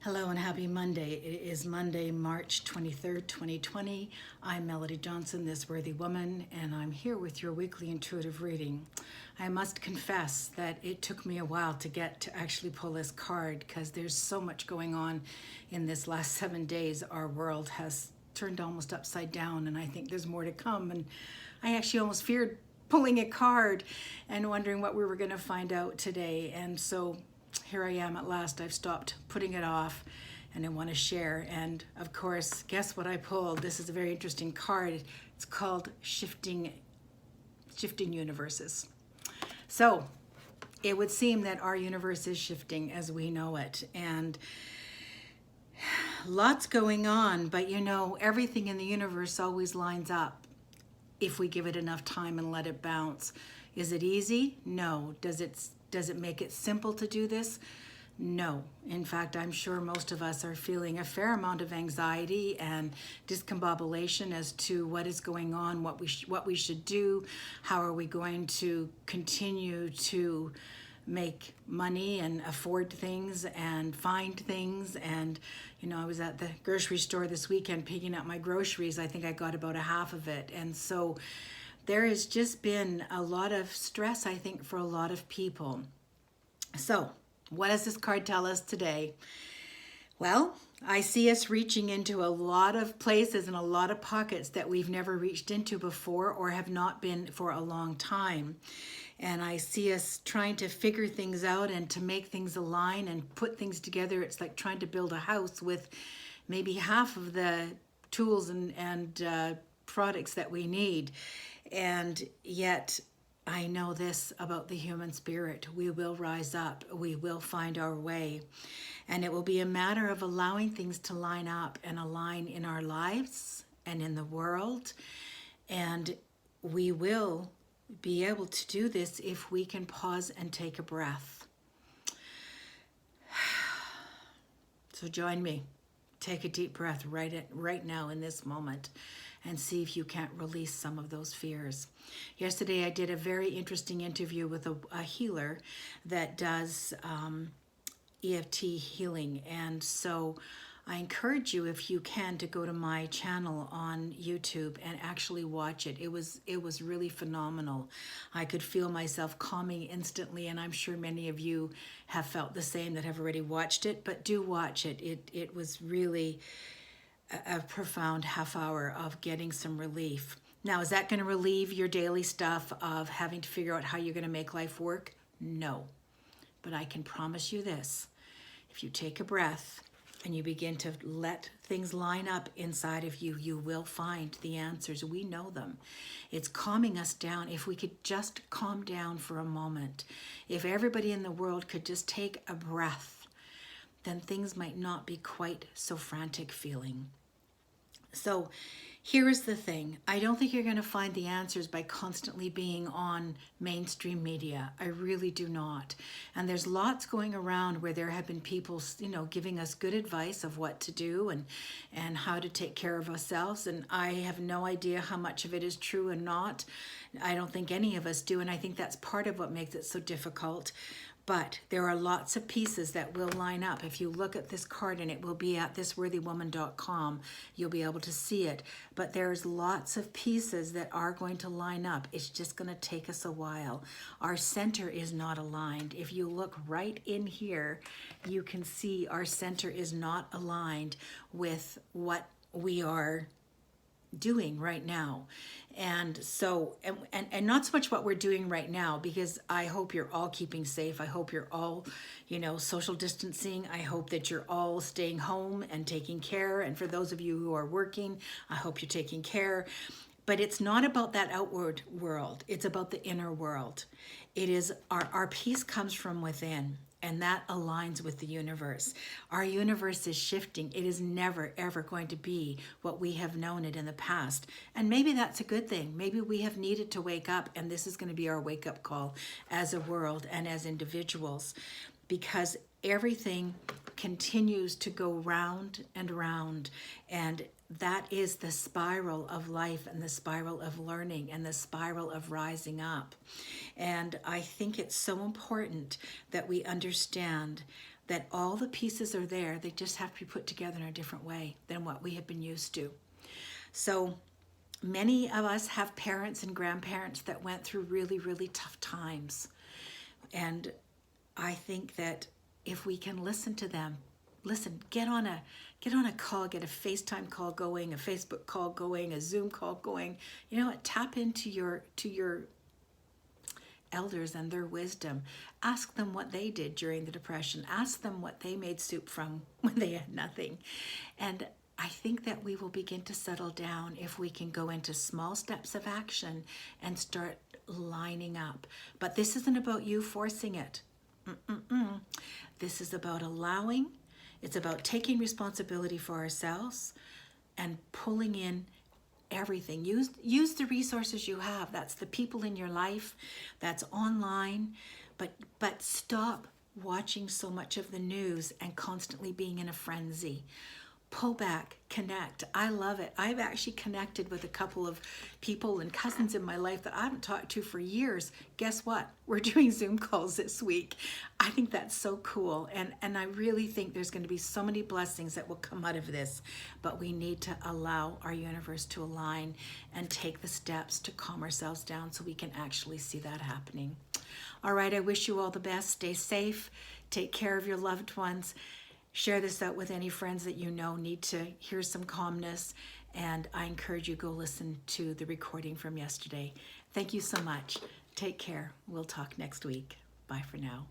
Hello and happy Monday. It is Monday, March 23rd, 2020. I'm Melody Johnson, this worthy woman, and I'm here with your weekly intuitive reading. I must confess that it took me a while to get to actually pull this card because there's so much going on in this last 7 days. Our world has turned almost upside down, and I think there's more to come. And I actually almost feared pulling a card and wondering what we were going to find out today. And so here I am at last. I've stopped putting it off and I want to share. And of course, guess what I pulled? This is a very interesting card. It's called Shifting Universes. So it would seem that our universe is shifting as we know it. And lots going on, but you know, everything in the universe always lines up if we give it enough time and let it bounce. Is it easy? No. Does it make it simple to do this? No. In fact, I'm sure most of us are feeling a fair amount of anxiety and discombobulation as to what is going on, what we should do, how are we going to continue to make money and afford things and find things. And you know, I was at the grocery store this weekend picking up my groceries. I think I got about a half of it. And so there has just been a lot of stress, I think, for a lot of people. So what does this card tell us today? Well, I see us reaching into a lot of places and a lot of pockets that we've never reached into before or have not been for a long time. And I see us trying to figure things out and to make things align and put things together. It's like trying to build a house with maybe half of the tools and products that we need. And yet I know this about the human spirit. We will rise up. We will find our way. And it will be a matter of allowing things to line up and align in our lives and in the world. And we will be able to do this if we can pause and take a breath. So join me. Take a deep breath right now in this moment and see if you can't release some of those fears. Yesterday I did a very interesting interview with a healer that does EFT healing, and so I encourage you, if you can, to go to my channel on YouTube and actually watch it. It was really phenomenal. I could feel myself calming instantly, and I'm sure many of you have felt the same that have already watched it, but do watch it. It was really a profound half hour of getting some relief. Now, is that going to relieve your daily stuff of having to figure out how you're going to make life work? No. But I can promise you this. If you take a breath and you begin to let things line up inside of you, you will find the answers. We know them. It's calming us down. If we could just calm down for a moment, if everybody in the world could just take a breath, then things might not be quite so frantic feeling. So here is the thing. I don't think you're going to find the answers by constantly being on mainstream media. I really do not. And there's lots going around where there have been people, you know, giving us good advice of what to do and how to take care of ourselves. And I have no idea how much of it is true and not. I don't think any of us do. And I think that's part of what makes it so difficult. But there are lots of pieces that will line up. If you look at this card, and it will be at thisworthywoman.com, you'll be able to see it. But there's lots of pieces that are going to line up. It's just going to take us a while. Our center is not aligned. If you look right in here, you can see our center is not aligned with what we are doing right now. And so, and not so much what we're doing right now, because I hope you're all keeping safe. I hope you're all, you know, social distancing. I hope that you're all staying home and taking care. And for those of you who are working, I hope you're taking care. But it's not about that outward world. It's about the inner world. It is our peace comes from within. And that aligns with the universe. Our universe is shifting. It is never, ever going to be what we have known it in the past. And maybe that's a good thing. Maybe we have needed to wake up, and this is going to be our wake-up call as a world and as individuals, because everything continues to go round and round. And that is the spiral of life and the spiral of learning and the spiral of rising up. And I think it's so important that we understand that all the pieces are there. They just have to be put together in a different way than what we have been used to. So many of us have parents and grandparents that went through really, really tough times. And I think that if we can listen to them, get on a call, get a FaceTime call going, a Facebook call going, a Zoom call going. You know what? Tap into your elders and their wisdom. Ask them what they did during the Depression. Ask them what they made soup from when they had nothing. And I think that we will begin to settle down if we can go into small steps of action and start lining up. But this isn't about you forcing it. This is about allowing. It's about taking responsibility for ourselves and pulling in everything. Use the resources you have. That's the people in your life, that's online, but stop watching so much of the news and constantly being in a frenzy. Pull back, connect. I love it. I've actually connected with a couple of people and cousins in my life that I haven't talked to for years. Guess what? We're doing Zoom calls this week. I think that's so cool. And I really think there's going to be so many blessings that will come out of this. But we need to allow our universe to align and take the steps to calm ourselves down so we can actually see that happening. All right, I wish you all the best. Stay safe. Take care of your loved ones. Share this out with any friends that you know need to hear some calmness. And I encourage you to go listen to the recording from yesterday. Thank you so much. Take care. We'll talk next week. Bye for now.